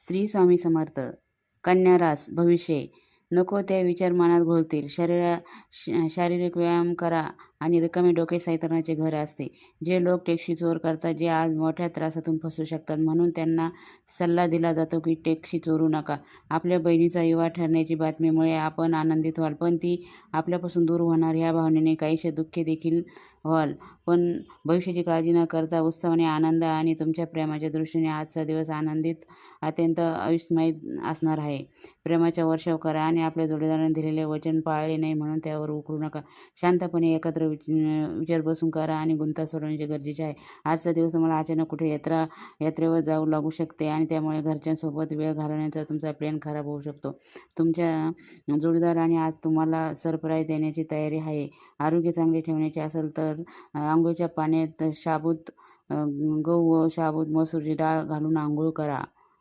श्री स्वामी समर्थ. कन्या रास भविष्य. नको ते विचार मनात घोळतील. शारीरिक व्यायाम करा आणि रिकामे डोके सैतानाचे घर असते. जे लोक टेकशी चोर करतात जे आज मोठ्या त्रासातून फसू शकतात, म्हणून त्यांना सल्ला दिला जातो की टेकशी चोरू नका. आपल्या बहिणीचा विवाह ठरण्याची बातमीमुळे आपण आनंदित व्हाल, पण ती आपल्यापासून दूर होणार ह्या भावनेने काहीसे दुःखी देखील व्हाल. पण भविष्याची काळजी न करता उत्साहाने, आनंद आणि तुमच्या प्रेमाच्या दृष्टीने आजचा दिवस आनंदित, अत्यंत अविस्मरणीय असणार आहे. प्रेमाचा वर्षाव करा आणि आपल्या जोडीदाराने दिलेले वचन पाळले नाही म्हणून त्यावर उकळू नका. शांतपणे एकत्र विचार बसून करा आणि गुंता सोडवण्याचे गरजेचे आहे. आजचा दिवस तुम्हाला अचानक कुठे यात्रेवर जाऊ लागू शकते आणि त्यामुळे घरच्यांसोबत वेळ घालवण्याचा तुमचा प्लॅन खराब होऊ शकतो. तुमच्या जोडीदाराने आज तुम्हाला सरप्राईज देण्याची तयारी आहे. आरोग्य चांगले ठेवायचे असेल तर अंघोळीच्या पाण्यात गहू व शाबूत मसूरची डाळ घालून आंघोळ करा.